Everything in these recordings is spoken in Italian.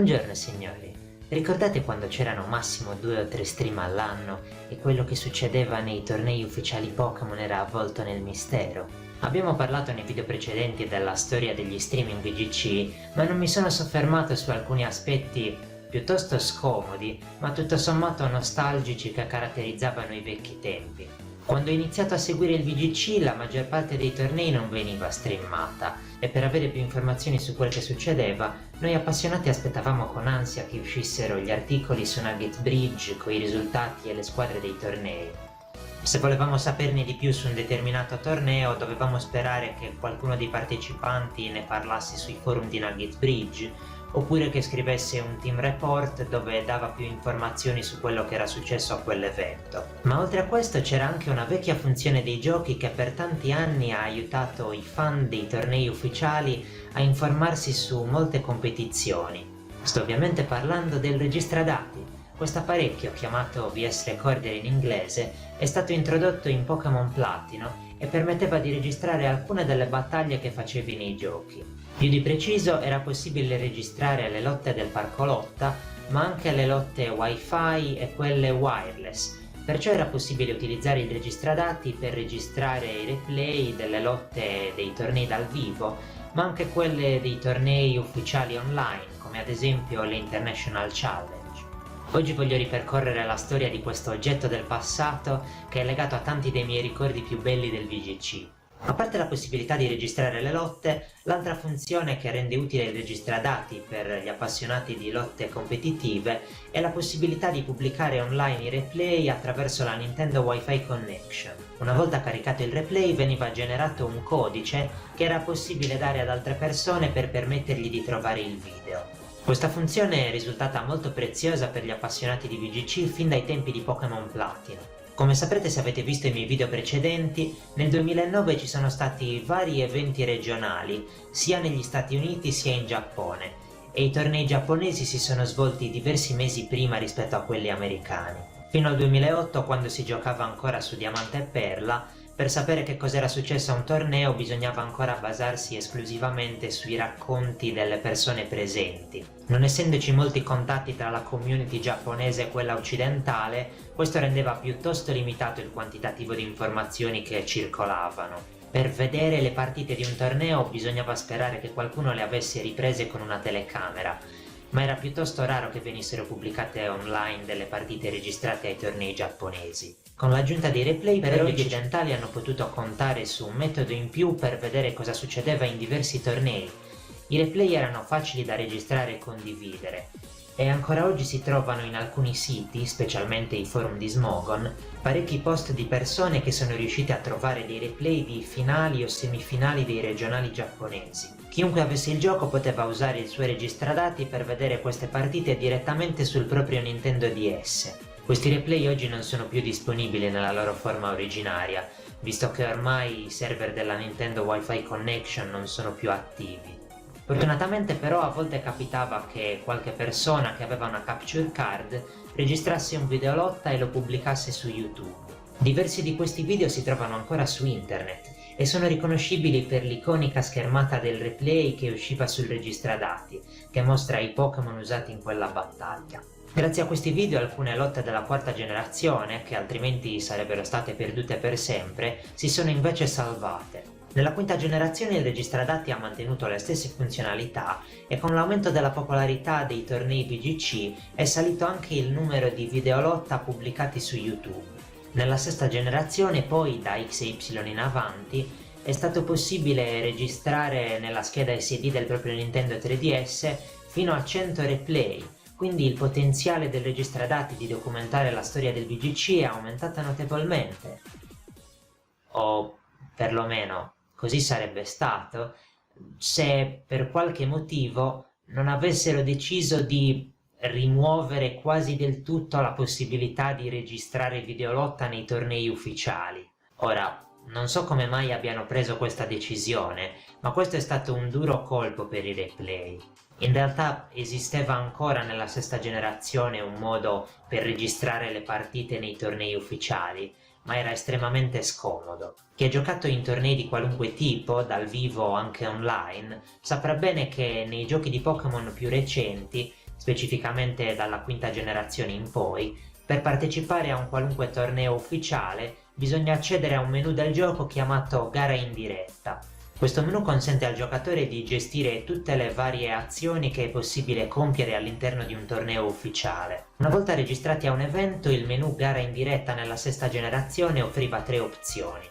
Buongiorno signori, ricordate quando c'erano massimo 2 o 3 stream all'anno e quello che succedeva nei tornei ufficiali Pokémon era avvolto nel mistero? Abbiamo parlato nei video precedenti della storia degli streaming VGC, ma non mi sono soffermato su alcuni aspetti piuttosto scomodi, ma tutto sommato nostalgici che caratterizzavano i vecchi tempi. Quando ho iniziato a seguire il VGC la maggior parte dei tornei non veniva streamata e per avere più informazioni su quel che succedeva noi appassionati aspettavamo con ansia che uscissero gli articoli su Nugget Bridge con i risultati e le squadre dei tornei. Se volevamo saperne di più su un determinato torneo dovevamo sperare che qualcuno dei partecipanti ne parlasse sui forum di Nugget Bridge oppure che scrivesse un team report dove dava più informazioni su quello che era successo a quell'evento. Ma oltre a questo c'era anche una vecchia funzione dei giochi che per tanti anni ha aiutato i fan dei tornei ufficiali a informarsi su molte competizioni. Sto ovviamente parlando del registradati. Questo apparecchio, chiamato VS Recorder in inglese, è stato introdotto in Pokémon Platino e permetteva di registrare alcune delle battaglie che facevi nei giochi. Più di preciso era possibile registrare le lotte del parco lotta, ma anche le lotte wifi e quelle wireless, perciò era possibile utilizzare il registradati per registrare i replay delle lotte dei tornei dal vivo, ma anche quelle dei tornei ufficiali online, come ad esempio l'International Challenge. Oggi voglio ripercorrere la storia di questo oggetto del passato che è legato a tanti dei miei ricordi più belli del VGC. A parte la possibilità di registrare le lotte, l'altra funzione che rende utile il registradati per gli appassionati di lotte competitive è la possibilità di pubblicare online i replay attraverso la Nintendo Wi-Fi Connection. Una volta caricato il replay veniva generato un codice che era possibile dare ad altre persone per permettergli di trovare il video. Questa funzione è risultata molto preziosa per gli appassionati di VGC fin dai tempi di Pokémon Platino. Come saprete se avete visto i miei video precedenti, nel 2009 ci sono stati vari eventi regionali, sia negli Stati Uniti sia in Giappone, e i tornei giapponesi si sono svolti diversi mesi prima rispetto a quelli americani. Fino al 2008, quando si giocava ancora su Diamante e Perla, per sapere che cos'era successo a un torneo bisognava ancora basarsi esclusivamente sui racconti delle persone presenti. Non essendoci molti contatti tra la community giapponese e quella occidentale, questo rendeva piuttosto limitato il quantitativo di informazioni che circolavano. Per vedere le partite di un torneo bisognava sperare che qualcuno le avesse riprese con una telecamera, ma era piuttosto raro che venissero pubblicate online delle partite registrate ai tornei giapponesi. Con l'aggiunta dei replay però gli occidentali hanno potuto contare su un metodo in più per vedere cosa succedeva in diversi tornei. I replay erano facili da registrare e condividere, e ancora oggi si trovano in alcuni siti, specialmente i forum di Smogon, parecchi post di persone che sono riuscite a trovare dei replay di finali o semifinali dei regionali giapponesi. Chiunque avesse il gioco poteva usare il suo registradati per vedere queste partite direttamente sul proprio Nintendo DS. Questi replay oggi non sono più disponibili nella loro forma originaria, visto che ormai i server della Nintendo Wi-Fi Connection non sono più attivi. Fortunatamente però a volte capitava che qualche persona che aveva una capture card registrasse un videolotta e lo pubblicasse su YouTube. Diversi di questi video si trovano ancora su internet e sono riconoscibili per l'iconica schermata del replay che usciva sul registradati, che mostra i Pokémon usati in quella battaglia. Grazie a questi video alcune lotte della quarta generazione, che altrimenti sarebbero state perdute per sempre, si sono invece salvate. Nella quinta generazione il registradati ha mantenuto le stesse funzionalità e con l'aumento della popolarità dei tornei VGC è salito anche il numero di videolotta pubblicati su YouTube. Nella sesta generazione poi, da X e Y in avanti, è stato possibile registrare nella scheda SD del proprio Nintendo 3DS fino a 100 replay, quindi il potenziale del registradati di documentare la storia del VGC è aumentato notevolmente. O perlomeno così sarebbe stato se per qualche motivo non avessero deciso di rimuovere quasi del tutto la possibilità di registrare videolotta nei tornei ufficiali. Ora, non so come mai abbiano preso questa decisione, ma questo è stato un duro colpo per i replay. In realtà esisteva ancora nella sesta generazione un modo per registrare le partite nei tornei ufficiali, ma era estremamente scomodo. Chi ha giocato in tornei di qualunque tipo, dal vivo o anche online, saprà bene che nei giochi di Pokémon più recenti specificamente dalla quinta generazione in poi, per partecipare a un qualunque torneo ufficiale bisogna accedere a un menu del gioco chiamato Gara in diretta. Questo menu consente al giocatore di gestire tutte le varie azioni che è possibile compiere all'interno di un torneo ufficiale. Una volta registrati a un evento, il menu Gara in diretta nella sesta generazione offriva tre opzioni.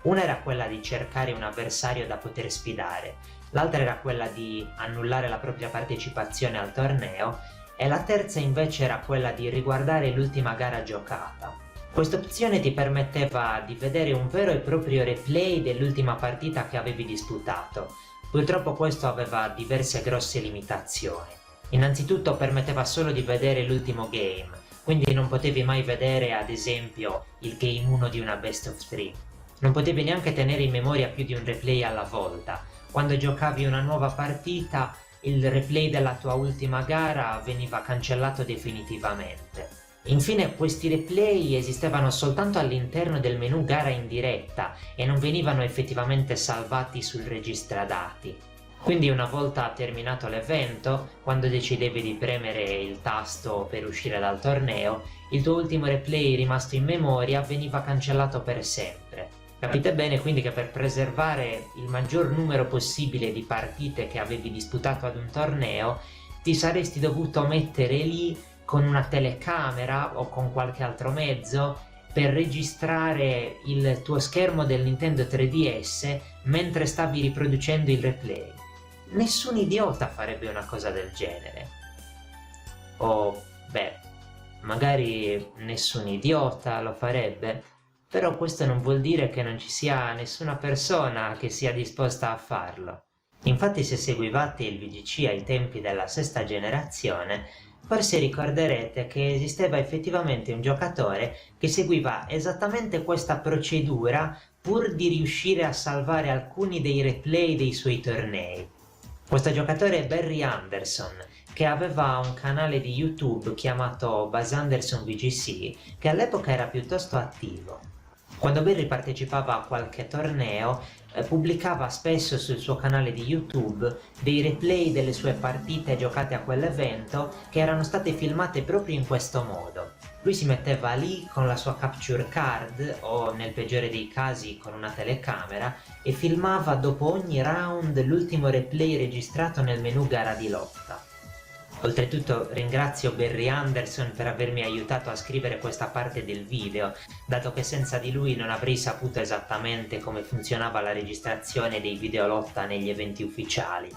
Una era quella di cercare un avversario da poter sfidare, l'altra era quella di annullare la propria partecipazione al torneo e la terza invece era quella di riguardare l'ultima gara giocata. Questa opzione ti permetteva di vedere un vero e proprio replay dell'ultima partita che avevi disputato. Purtroppo questo aveva diverse grosse limitazioni. Innanzitutto permetteva solo di vedere l'ultimo game, quindi non potevi mai vedere ad esempio il game 1 di una best of 3. Non potevi neanche tenere in memoria più di un replay alla volta. Quando giocavi una nuova partita, il replay della tua ultima gara veniva cancellato definitivamente. Infine, questi replay esistevano soltanto all'interno del menu gara in diretta e non venivano effettivamente salvati sul registra dati. Quindi una volta terminato l'evento, quando decidevi di premere il tasto per uscire dal torneo, il tuo ultimo replay rimasto in memoria veniva cancellato per sempre. Capite bene quindi che per preservare il maggior numero possibile di partite che avevi disputato ad un torneo, ti saresti dovuto mettere lì con una telecamera o con qualche altro mezzo per registrare il tuo schermo del Nintendo 3DS mentre stavi riproducendo il replay. Nessun idiota farebbe una cosa del genere. O, magari nessun idiota lo farebbe, però questo non vuol dire che non ci sia nessuna persona che sia disposta a farlo. Infatti, se seguivate il VGC ai tempi della sesta generazione, forse ricorderete che esisteva effettivamente un giocatore che seguiva esattamente questa procedura pur di riuscire a salvare alcuni dei replay dei suoi tornei. Questo giocatore è Barry Anderson, che aveva un canale di YouTube chiamato Buzz Anderson VGC, che all'epoca era piuttosto attivo. Quando Barry partecipava a qualche torneo, pubblicava spesso sul suo canale di YouTube dei replay delle sue partite giocate a quell'evento che erano state filmate proprio in questo modo. Lui si metteva lì con la sua capture card o nel peggiore dei casi con una telecamera e filmava dopo ogni round l'ultimo replay registrato nel menu gara di lotta. Oltretutto ringrazio Barry Anderson per avermi aiutato a scrivere questa parte del video, dato che senza di lui non avrei saputo esattamente come funzionava la registrazione dei videolotta negli eventi ufficiali.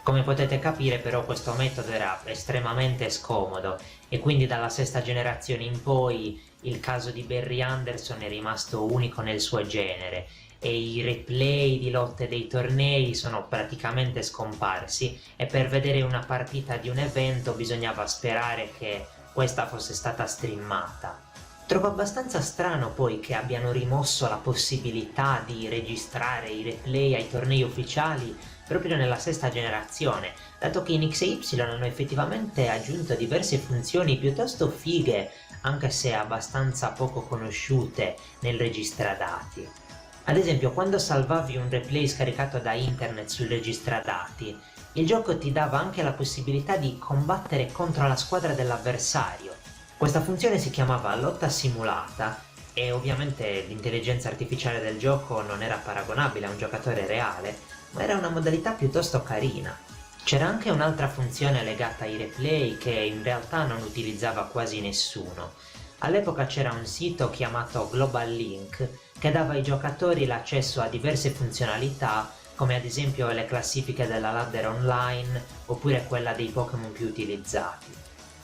Come potete capire però questo metodo era estremamente scomodo e quindi dalla sesta generazione in poi il caso di Barry Anderson è rimasto unico nel suo genere e i replay di lotte dei tornei sono praticamente scomparsi e per vedere una partita di un evento bisognava sperare che questa fosse stata streamata. Trovo abbastanza strano poi che abbiano rimosso la possibilità di registrare i replay ai tornei ufficiali proprio nella sesta generazione, dato che in X e Y hanno effettivamente aggiunto diverse funzioni piuttosto fighe, anche se abbastanza poco conosciute nel registra dati. Ad esempio, quando salvavi un replay scaricato da internet sul registra dati, il gioco ti dava anche la possibilità di combattere contro la squadra dell'avversario. Questa funzione si chiamava lotta simulata e ovviamente l'intelligenza artificiale del gioco non era paragonabile a un giocatore reale, ma era una modalità piuttosto carina. C'era anche un'altra funzione legata ai replay che in realtà non utilizzava quasi nessuno. All'epoca c'era un sito chiamato Global Link che dava ai giocatori l'accesso a diverse funzionalità, come ad esempio le classifiche della ladder online oppure quella dei Pokémon più utilizzati.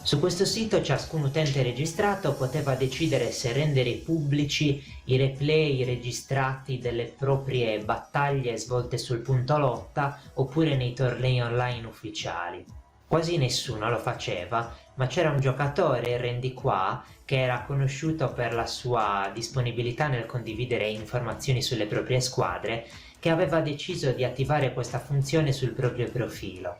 Su questo sito ciascun utente registrato poteva decidere se rendere pubblici i replay registrati delle proprie battaglie svolte sul punto lotta oppure nei tornei online ufficiali. Quasi nessuno lo faceva, ma c'era un giocatore, Randy Qua, che era conosciuto per la sua disponibilità nel condividere informazioni sulle proprie squadre, che aveva deciso di attivare questa funzione sul proprio profilo.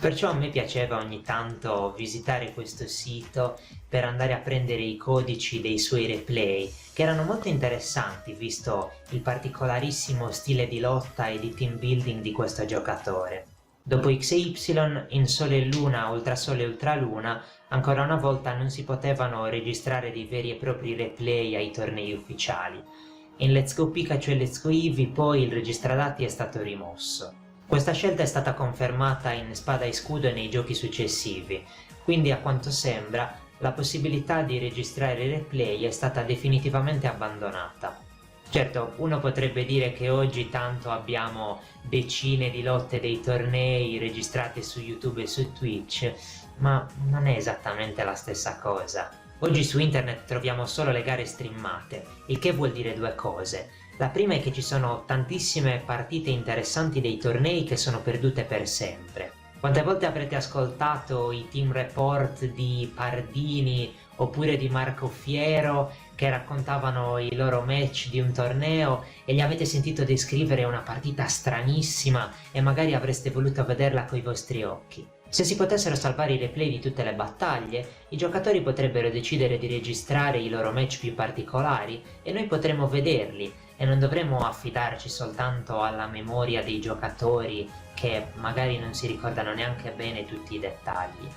Perciò a me piaceva ogni tanto visitare questo sito per andare a prendere i codici dei suoi replay, che erano molto interessanti visto il particolarissimo stile di lotta e di team building di questo giocatore. Dopo X e Y, in Sole e Luna, Ultrasole e Ultraluna, ancora una volta non si potevano registrare dei veri e propri replay ai tornei ufficiali. In Let's Go Pikachu e Let's Go Eevee poi il registradati è stato rimosso. Questa scelta è stata confermata in Spada e Scudo e nei giochi successivi, quindi a quanto sembra la possibilità di registrare i replay è stata definitivamente abbandonata. Certo, uno potrebbe dire che oggi tanto abbiamo decine di lotte dei tornei registrate su YouTube e su Twitch, ma non è esattamente la stessa cosa. Oggi su internet troviamo solo le gare streamate, il che vuol dire due cose. La prima è che ci sono tantissime partite interessanti dei tornei che sono perdute per sempre. Quante volte avrete ascoltato i team report di Pardini oppure di Marco Fiero che raccontavano i loro match di un torneo e li avete sentito descrivere una partita stranissima e magari avreste voluto vederla coi vostri occhi? Se si potessero salvare i replay di tutte le battaglie, i giocatori potrebbero decidere di registrare i loro match più particolari e noi potremmo vederli e non dovremmo affidarci soltanto alla memoria dei giocatori che magari non si ricordano neanche bene tutti i dettagli.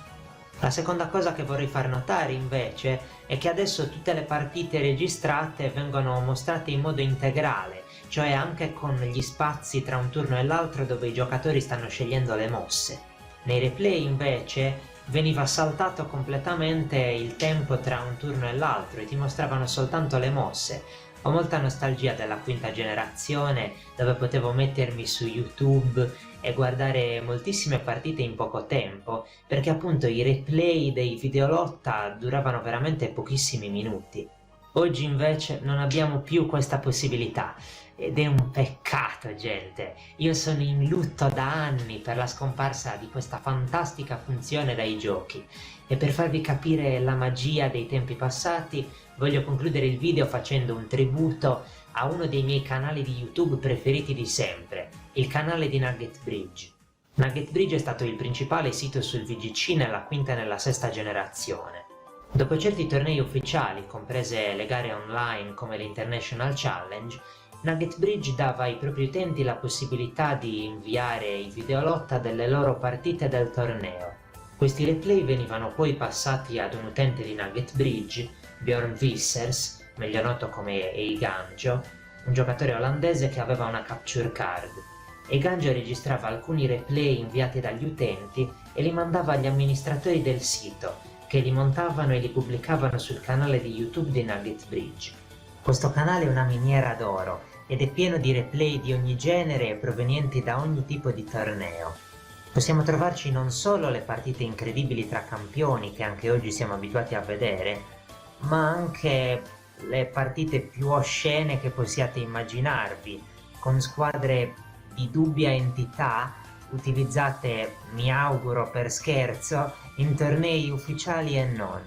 La seconda cosa che vorrei far notare invece è che adesso tutte le partite registrate vengono mostrate in modo integrale, cioè anche con gli spazi tra un turno e l'altro dove i giocatori stanno scegliendo le mosse. Nei replay invece veniva saltato completamente il tempo tra un turno e l'altro e ti mostravano soltanto le mosse. Ho molta nostalgia della quinta generazione dove potevo mettermi su YouTube e guardare moltissime partite in poco tempo perché appunto i replay dei videolotta duravano veramente pochissimi minuti. Oggi invece non abbiamo più questa possibilità ed è un peccato, gente. Io sono in lutto da anni per la scomparsa di questa fantastica funzione dai giochi e per farvi capire la magia dei tempi passati voglio concludere il video facendo un tributo a uno dei miei canali di YouTube preferiti di sempre, il canale di Nugget Bridge. Nugget Bridge è stato il principale sito sul VGC nella quinta e nella sesta generazione. Dopo certi tornei ufficiali, comprese le gare online come l'International Challenge, Nugget Bridge dava ai propri utenti la possibilità di inviare i videolotta delle loro partite del torneo. Questi replay venivano poi passati ad un utente di Nugget Bridge, Bjorn Vissers, meglio noto come Eiganjo, un giocatore olandese che aveva una capture card. Eiganjo registrava alcuni replay inviati dagli utenti e li mandava agli amministratori del sito, che li montavano e li pubblicavano sul canale di YouTube di Nugget Bridge. Questo canale è una miniera d'oro ed è pieno di replay di ogni genere provenienti da ogni tipo di torneo. Possiamo trovarci non solo le partite incredibili tra campioni che anche oggi siamo abituati a vedere, ma anche le partite più oscene che possiate immaginarvi, con squadre di dubbia entità utilizzate, mi auguro per scherzo, in tornei ufficiali e non.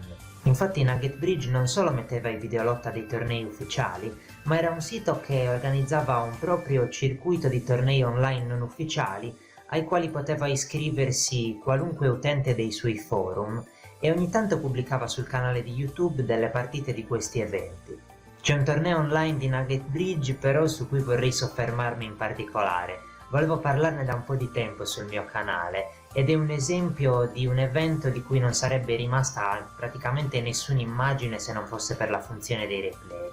Infatti Nugget Bridge non solo metteva i videolotta dei tornei ufficiali, ma era un sito che organizzava un proprio circuito di tornei online non ufficiali ai quali poteva iscriversi qualunque utente dei suoi forum e ogni tanto pubblicava sul canale di YouTube delle partite di questi eventi. C'è un torneo online di Nugget Bridge però su cui vorrei soffermarmi in particolare. Volevo parlarne da un po' di tempo sul mio canale ed è un esempio di un evento di cui non sarebbe rimasta praticamente nessuna immagine se non fosse per la funzione dei replay.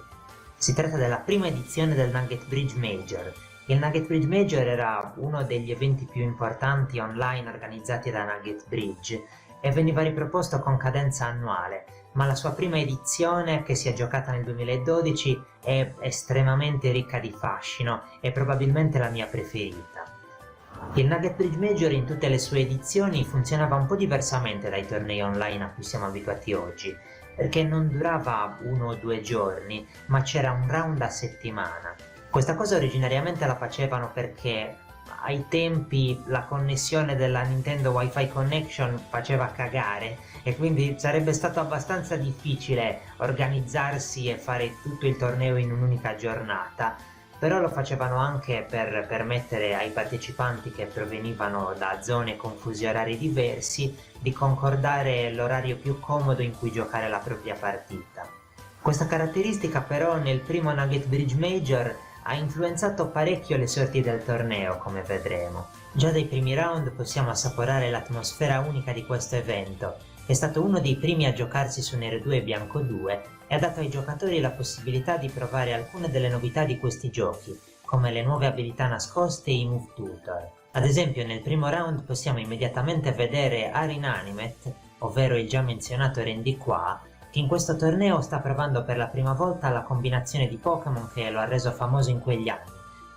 Si tratta della prima edizione del Nugget Bridge Major. Il Nugget Bridge Major era uno degli eventi più importanti online organizzati da Nugget Bridge e veniva riproposto con cadenza annuale, ma la sua prima edizione, che si è giocata nel 2012, è estremamente ricca di fascino e probabilmente la mia preferita. Il Nugget Bridge Major in tutte le sue edizioni funzionava un po' diversamente dai tornei online a cui siamo abituati oggi, perché non durava 1 o 2 giorni, ma c'era un round a settimana. Questa cosa originariamente la facevano perché ai tempi la connessione della Nintendo Wi-Fi Connection faceva cagare e quindi sarebbe stato abbastanza difficile organizzarsi e fare tutto il torneo in un'unica giornata, però lo facevano anche per permettere ai partecipanti che provenivano da zone con fusi orari diversi di concordare l'orario più comodo in cui giocare la propria partita. Questa caratteristica però nel primo Nugget Bridge Major ha influenzato parecchio le sorti del torneo, come vedremo. Già dai primi round possiamo assaporare l'atmosfera unica di questo evento, che è stato uno dei primi a giocarsi su Nero 2 e Bianco 2 e ha dato ai giocatori la possibilità di provare alcune delle novità di questi giochi, come le nuove abilità nascoste e i move tutor. Ad esempio, nel primo round possiamo immediatamente vedere Arin Animate, ovvero il già menzionato Randy Qua, che in questo torneo sta provando per la prima volta la combinazione di Pokémon che lo ha reso famoso in quegli anni,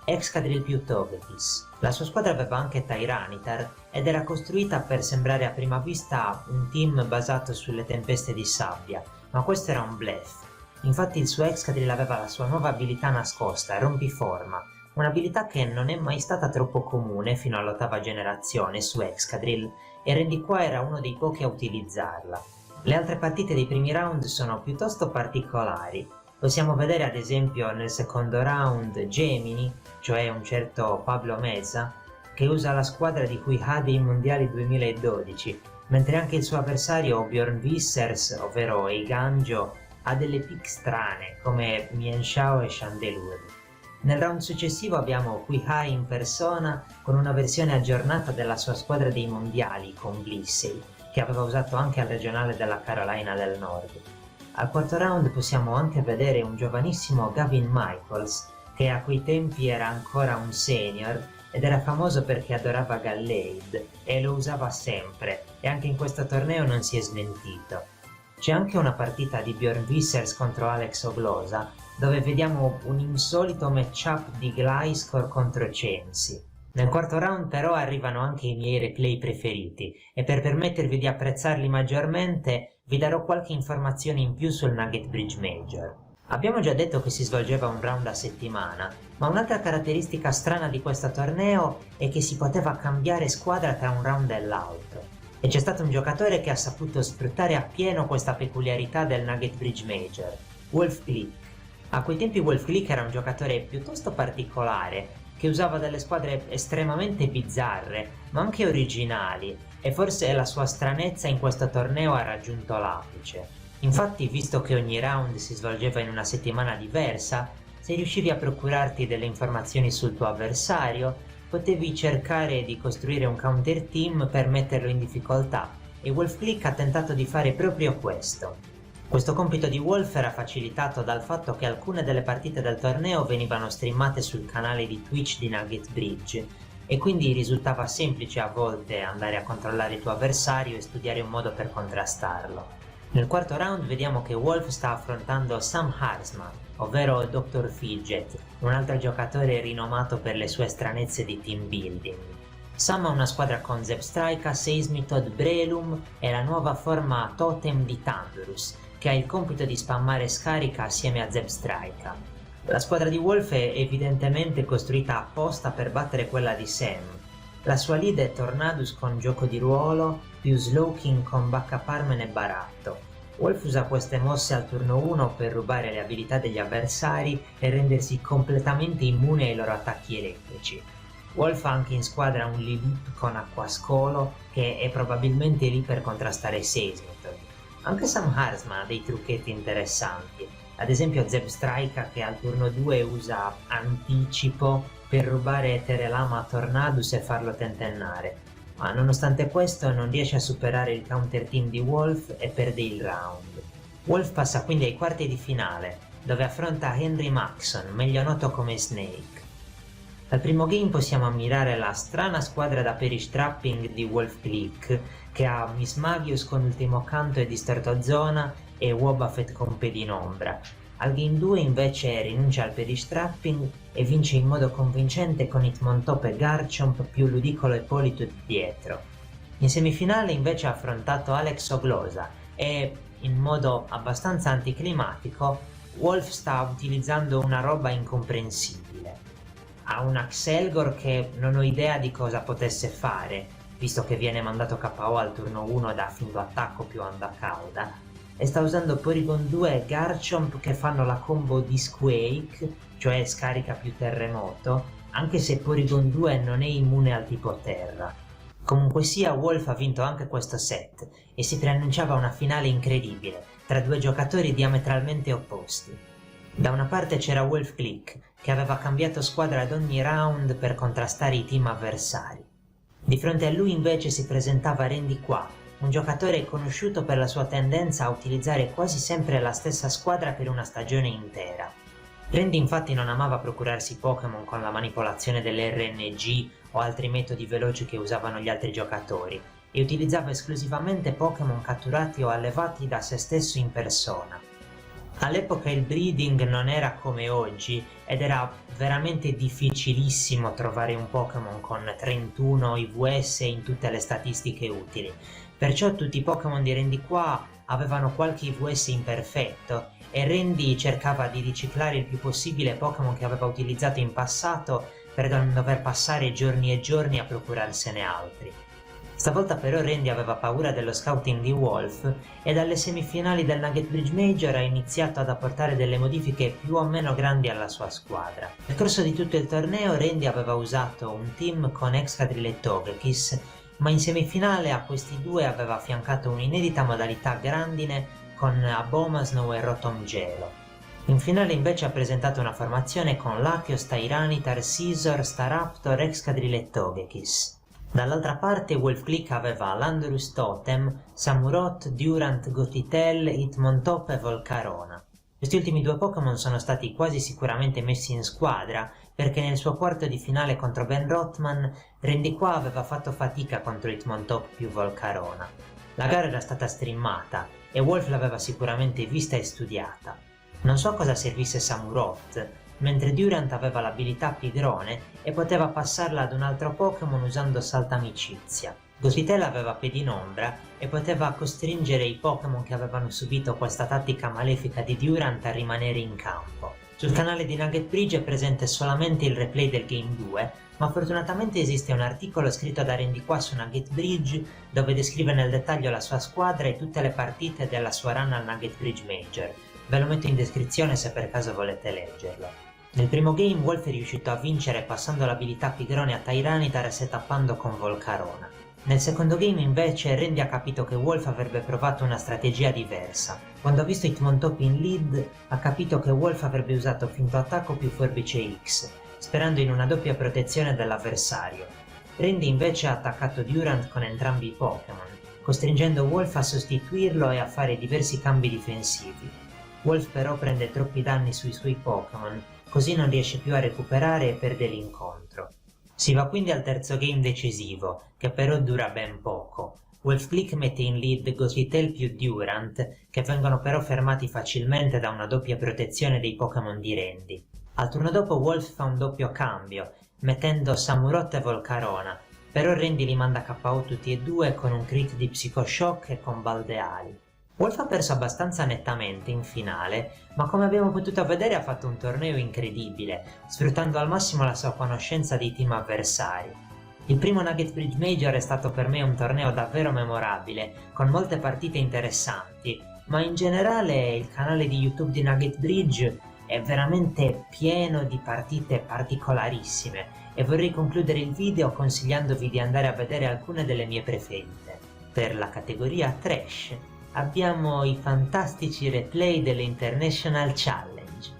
Excadrill più Togekiss. La sua squadra aveva anche Tyranitar ed era costruita per sembrare a prima vista un team basato sulle tempeste di sabbia, ma questo era un bluff. Infatti il suo Excadrill aveva la sua nuova abilità nascosta, Rompiforma, un'abilità che non è mai stata troppo comune fino all'8ª generazione su Excadrill e Randy Qua era uno dei pochi a utilizzarla. Le altre partite dei primi round sono piuttosto particolari. Possiamo vedere ad esempio nel secondo round Gemini, cioè un certo Pablo Mesa, che usa la squadra di cui ha dei mondiali 2012, mentre anche il suo avversario Bjorn Vissers, ovvero Eiganjo, ha delle pick strane come Mienshao e Chandelure. Nel round successivo abbiamo Quihai in persona con una versione aggiornata della sua squadra dei mondiali con Blissey, che aveva usato anche al regionale della Carolina del Nord. Al quarto round possiamo anche vedere un giovanissimo Gavin Michaels, che a quei tempi era ancora un senior ed era famoso perché adorava Gallade e lo usava sempre, e anche in questo torneo non si è smentito. C'è anche una partita di Bjorn Vissers contro Alex Oglosa, dove vediamo un insolito matchup di Gliscor contro Chansey. Nel quarto round però arrivano anche i miei replay preferiti e per permettervi di apprezzarli maggiormente vi darò qualche informazione in più sul Nugget Bridge Major. Abbiamo già detto che si svolgeva un round a settimana, ma un'altra caratteristica strana di questo torneo è che si poteva cambiare squadra tra un round e l'altro. E c'è stato un giocatore che ha saputo sfruttare appieno questa peculiarità del Nugget Bridge Major, Wolf Glick. A quei tempi Wolf Glick era un giocatore piuttosto particolare, che usava delle squadre estremamente bizzarre, ma anche originali, e forse la sua stranezza in questo torneo ha raggiunto l'apice. Infatti, visto che ogni round si svolgeva in una settimana diversa, se riuscivi a procurarti delle informazioni sul tuo avversario, potevi cercare di costruire un counter team per metterlo in difficoltà, e Wolf Glick ha tentato di fare proprio questo. Questo compito di Wolf era facilitato dal fatto che alcune delle partite del torneo venivano streamate sul canale di Twitch di Nugget Bridge e quindi risultava semplice a volte andare a controllare il tuo avversario e studiare un modo per contrastarlo. Nel quarto round vediamo che Wolf sta affrontando Sam Harsman, ovvero Dr. Fidget, un altro giocatore rinomato per le sue stranezze di team building. Sam ha una squadra con Zebstrika, Seismitoad, Breloom e la nuova forma Totem di Thundurus, che ha il compito di spammare scarica assieme a Zebstrika. La squadra di Wolf è evidentemente costruita apposta per battere quella di Sam. La sua lead è Tornadus con gioco di ruolo, più Slowking con Baccaparmen e Baratto. Wolf usa queste mosse al turno 1 per rubare le abilità degli avversari e rendersi completamente immune ai loro attacchi elettrici. Wolf ha anche in squadra un Lilip con Acquascolo, che è probabilmente lì per contrastare Seismitoad. Anche Sam Harsman ha dei trucchetti interessanti, ad esempio Zebstrika che al turno 2 usa Anticipo per rubare Eterelama a Tornadus e farlo tentennare, ma nonostante questo non riesce a superare il counter team di Wolf e perde il round. Wolf passa quindi ai quarti di finale, dove affronta Henry Maxon, meglio noto come Snake. Dal primo game possiamo ammirare la strana squadra da perish trapping di Wolf Glick, che ha Mismagius con Ultimo Canto e Distorto Zona e Wobbuffet con Pedinombra. Al game 2 invece rinuncia al perish trapping e vince in modo convincente con Hitmontop e Garchomp più Ludicolo e Politoed dietro. In semifinale invece ha affrontato Alex Oglosa e, in modo abbastanza anticlimatico, Wolf sta utilizzando una roba incomprensibile. Ha un Axelgor che non ho idea di cosa potesse fare, visto che viene mandato KO al turno 1 da finto attacco più onda cauda, e sta usando Porygon 2 e Garchomp che fanno la combo Disquake, cioè scarica più terremoto, anche se Porygon 2 non è immune al tipo terra. Comunque sia, Wolf ha vinto anche questo set e si preannunciava una finale incredibile tra due giocatori diametralmente opposti. Da una parte c'era Wolf Click, che aveva cambiato squadra ad ogni round per contrastare i team avversari. Di fronte a lui invece si presentava Randy Qua, un giocatore conosciuto per la sua tendenza a utilizzare quasi sempre la stessa squadra per una stagione intera. Randy infatti non amava procurarsi Pokémon con la manipolazione dell'RNG o altri metodi veloci che usavano gli altri giocatori, e utilizzava esclusivamente Pokémon catturati o allevati da se stesso in persona. All'epoca il breeding non era come oggi ed era veramente difficilissimo trovare un Pokémon con 31 IVS in tutte le statistiche utili, perciò tutti i Pokémon di Randy Qua avevano qualche IVS imperfetto e Randy cercava di riciclare il più possibile Pokémon che aveva utilizzato in passato per non dover passare giorni e giorni a procurarsene altri. Stavolta però Randy aveva paura dello scouting di Wolf e dalle semifinali del Nugget Bridge Major ha iniziato ad apportare delle modifiche più o meno grandi alla sua squadra. Nel corso di tutto il torneo Randy aveva usato un team con Excadrill e Togekiss, ma in semifinale a questi due aveva affiancato un'inedita modalità grandine con Abomasnow e Rotom Gelo. In finale invece ha presentato una formazione con Latios, Tyranitar, Scizor, Staraptor, Excadrill e Togekiss. Dall'altra parte Wolf Click aveva Landorus Totem, Samurott, Durant, Gothitelle, Hitmontop e Volcarona. Questi ultimi due Pokémon sono stati quasi sicuramente messi in squadra perché nel suo quarto di finale contro Ben Rothman Randy Qua aveva fatto fatica contro Hitmontop più Volcarona. La gara era stata streamata e Wolf l'aveva sicuramente vista e studiata. Non so cosa servisse Samurott, mentre Durant aveva l'abilità Pigrone e poteva passarla ad un altro Pokémon usando Saltamicizia. Gothitelle aveva Pedinombra e poteva costringere i Pokémon che avevano subito questa tattica malefica di Durant a rimanere in campo. Sul canale di Nugget Bridge è presente solamente il replay del Game 2, ma fortunatamente esiste un articolo scritto da Randy Qua su Nugget Bridge dove descrive nel dettaglio la sua squadra e tutte le partite della sua run al Nugget Bridge Major. Ve lo metto in descrizione se per caso volete leggerlo. Nel primo game Wolf è riuscito a vincere passando l'abilità Pigrone a Tyranitar e setappando con Volcarona. Nel secondo game invece Randy ha capito che Wolf avrebbe provato una strategia diversa. Quando ha visto Hitmontop in lead ha capito che Wolf avrebbe usato finto attacco più forbice X, sperando in una doppia protezione dell'avversario. Randy invece ha attaccato Durant con entrambi i Pokémon, costringendo Wolf a sostituirlo e a fare diversi cambi difensivi. Wolf però prende troppi danni sui suoi Pokémon, così non riesce più a recuperare e perde l'incontro. Si va quindi al terzo game decisivo, che però dura ben poco. Wolf Click mette in lead Gothitelle più Durant, che vengono però fermati facilmente da una doppia protezione dei Pokémon di Randy. Al turno dopo Wolf fa un doppio cambio, mettendo Samurott e Volcarona, però Randy li manda KO tutti e due con un crit di Psychoshock e con Baldeali. Wolf ha perso abbastanza nettamente in finale, ma come abbiamo potuto vedere ha fatto un torneo incredibile, sfruttando al massimo la sua conoscenza dei team avversari. Il primo Nugget Bridge Major è stato per me un torneo davvero memorabile, con molte partite interessanti, ma in generale il canale di YouTube di Nugget Bridge è veramente pieno di partite particolarissime e vorrei concludere il video consigliandovi di andare a vedere alcune delle mie preferite. Per la categoria Trash abbiamo i fantastici replay delle International Challenge,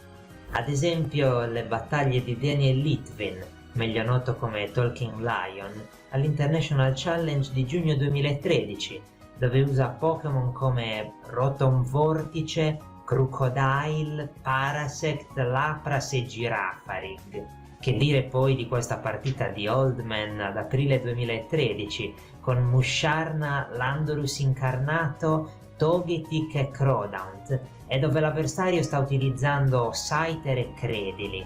ad esempio le battaglie di Daniel Litvin, meglio noto come Talking Lion, all'International Challenge di giugno 2013, dove usa Pokémon come Rotom Vortice, Crocodile, Parasect, Lapras e Girafarig. Che dire poi di questa partita di Old Man ad aprile 2013, con Musharna, Landorus incarnato, Togetic e Crodant, e dove l'avversario sta utilizzando Scyther e Credili.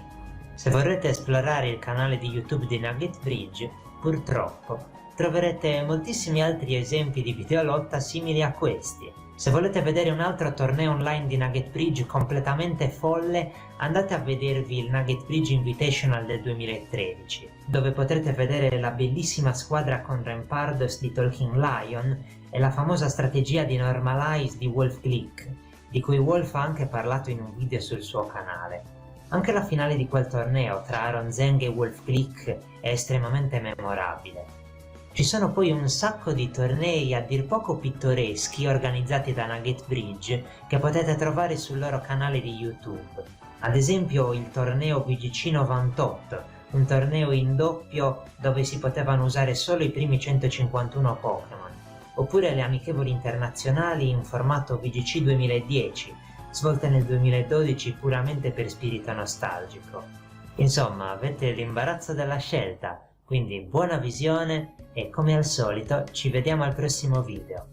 Se vorrete esplorare il canale di YouTube di Nugget Bridge, purtroppo troverete moltissimi altri esempi di videolotta simili a questi. Se volete vedere un altro torneo online di Nugget Bridge completamente folle, andate a vedervi il Nugget Bridge Invitational del 2013, dove potrete vedere la bellissima squadra con Rampardos di Talking Lion e la famosa strategia di Normalize di Wolf Click, di cui Wolf ha anche parlato in un video sul suo canale. Anche la finale di quel torneo tra Aaron Zeng e Wolf Click è estremamente memorabile. Ci sono poi un sacco di tornei a dir poco pittoreschi organizzati da Nugget Bridge che potete trovare sul loro canale di YouTube. Ad esempio il torneo VGC 98, un torneo in doppio dove si potevano usare solo i primi 151 Pokémon, oppure le amichevoli internazionali in formato VGC 2010, svolte nel 2012 puramente per spirito nostalgico. Insomma, avete l'imbarazzo della scelta, quindi buona visione e come al solito ci vediamo al prossimo video.